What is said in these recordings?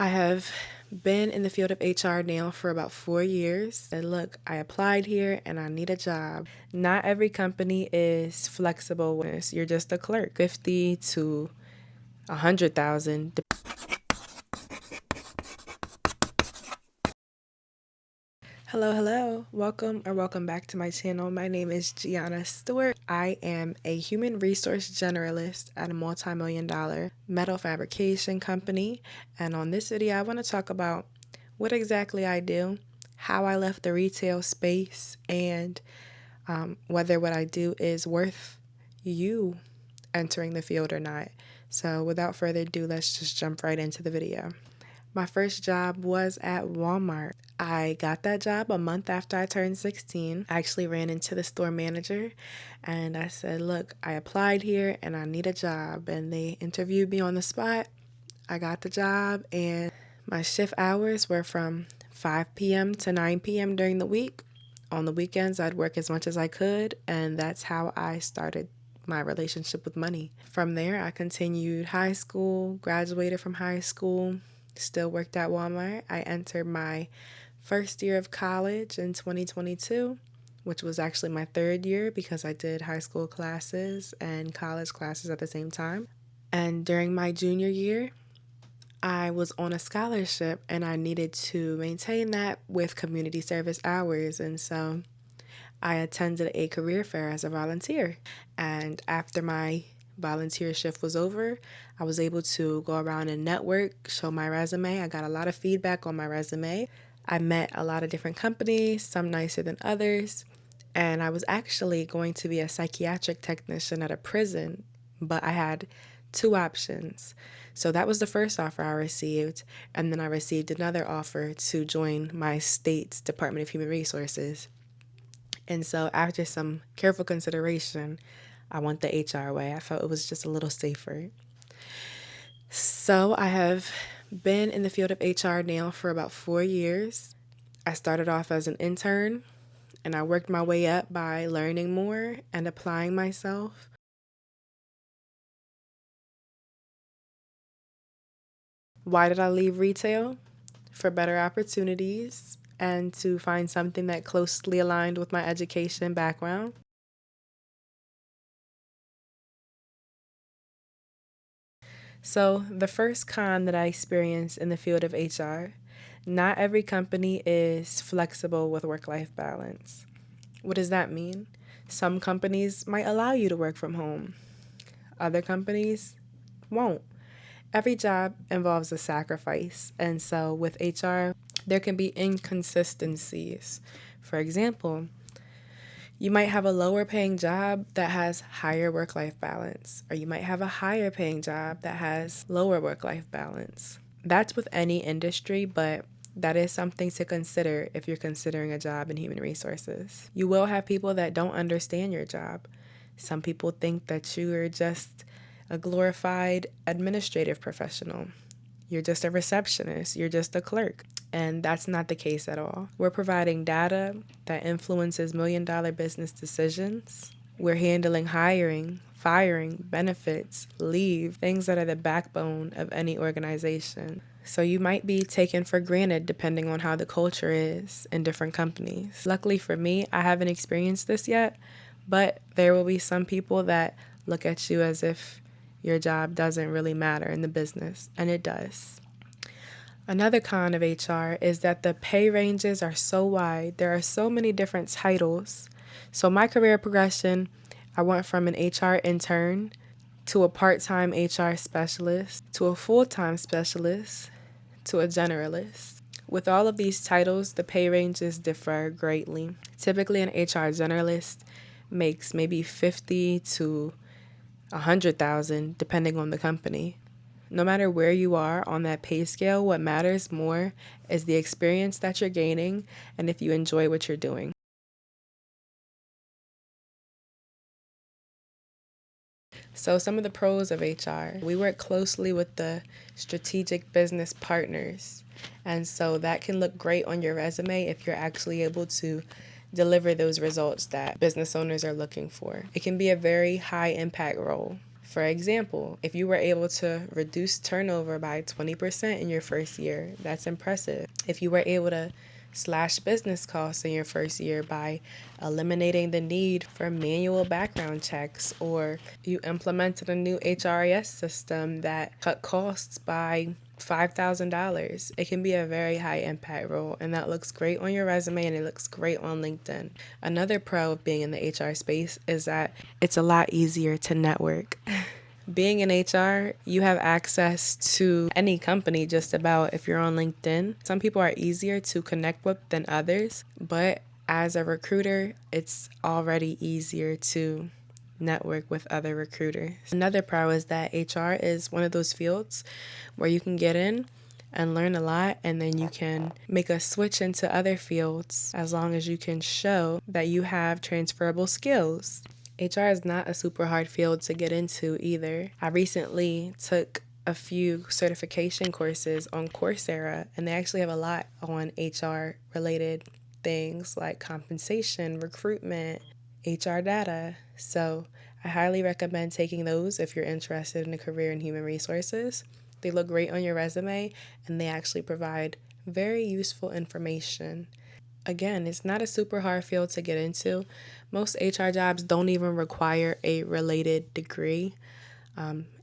I have been in the field of HR now for about 4 years. And look, I applied here and I need a job. Not every company is flexible with this. You're just a clerk. 50 to 100,000. Hello, hello. Welcome back to my channel. My name is Gianna Stewart. I am a human resource generalist at a multi-million-dollar metal fabrication company. And on this video, I want to talk about what exactly I do, how I left the retail space, and whether what I do is worth you entering the field or not. So without further ado, let's just jump right into the video. My first job was at Walmart. I got that job a month after I turned 16. I actually ran into the store manager and I said, look, I applied here and I need a job. And they interviewed me on the spot. I got the job and my shift hours were from 5 p.m. to 9 p.m. during the week. On the weekends, I'd work as much as I could, and that's how I started my relationship with money. From there, I continued high school, graduated from high school, still worked at Walmart. I entered my first year of college in 2022, which was actually my third year because I did high school classes and college classes at the same time. And during my junior year, I was on a scholarship and I needed to maintain that with community service hours. And so I attended a career fair as a volunteer. And after my volunteer shift was over, I was able to go around and network, show my resume. I got a lot of feedback on my resume. I met a lot of different companies, some nicer than others. And I was actually going to be a psychiatric technician at a prison, but I had two options. So that was the first offer I received. And then I received another offer to join my state's Department of Human Resources. And so after some careful consideration, I went the HR way. I felt it was just a little safer. So I have been in the field of HR now for about 4 years. I started off as an intern and I worked my way up by learning more and applying myself. Why did I leave retail? For better opportunities and to find something that closely aligned with my education background. So the first con that I experienced in the field of HR, not every company is flexible with work-life balance. What does that mean? Some companies might allow you to work from home. Other companies won't. Every job involves a sacrifice, and so with HR, there can be inconsistencies. For example, you might have a lower paying job that has higher work-life balance, or you might have a higher paying job that has lower work-life balance. That's with any industry, but that is something to consider if you're considering a job in human resources. You will have people that don't understand your job. Some people think that you are just a glorified administrative professional. You're just a receptionist. You're just a clerk. And that's not the case at all. We're providing data that influences million-dollar business decisions. We're handling hiring, firing, benefits, leave, things that are the backbone of any organization. So you might be taken for granted depending on how the culture is in different companies. Luckily for me, I haven't experienced this yet, but there will be some people that look at you as if your job doesn't really matter in the business, and it does. Another con of HR is that the pay ranges are so wide. There are so many different titles. So my career progression, I went from an HR intern to a part-time HR specialist to a full-time specialist to a generalist. With all of these titles, the pay ranges differ greatly. Typically, an HR generalist makes maybe 50 to 100,000 depending on the company. No matter where you are on that pay scale, what matters more is the experience that you're gaining and if you enjoy what you're doing. So some of the pros of HR, we work closely with the strategic business partners. And so that can look great on your resume if you're actually able to deliver those results that business owners are looking for. It can be a very high impact role. For example, if you were able to reduce turnover by 20% in your first year, that's impressive. If you were able to slash business costs in your first year by eliminating the need for manual background checks, or you implemented a new HRIS system that cut costs by $5,000. It can be a very high impact role, and that looks great on your resume and it looks great on LinkedIn. Another pro of being in the HR space is that it's a lot easier to network. Being in HR, you have access to any company just about if you're on LinkedIn. Some people are easier to connect with than others, but as a recruiter, it's already easier to network with other recruiters. Another pro is that HR is one of those fields where you can get in and learn a lot, and then you can make a switch into other fields as long as you can show that you have transferable skills. HR is not a super hard field to get into either. I recently took a few certification courses on Coursera, and they actually have a lot on HR related things like compensation, recruitment, HR data. So I highly recommend taking those if you're interested in a career in human resources. They look great on your resume, and they actually provide very useful information. Again, it's not a super hard field to get into. Most HR jobs don't even require a related degree.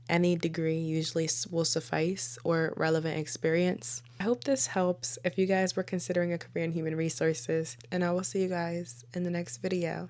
Any degree usually will suffice, or relevant experience. I hope this helps if you guys were considering a career in human resources, and I will see you guys in the next video.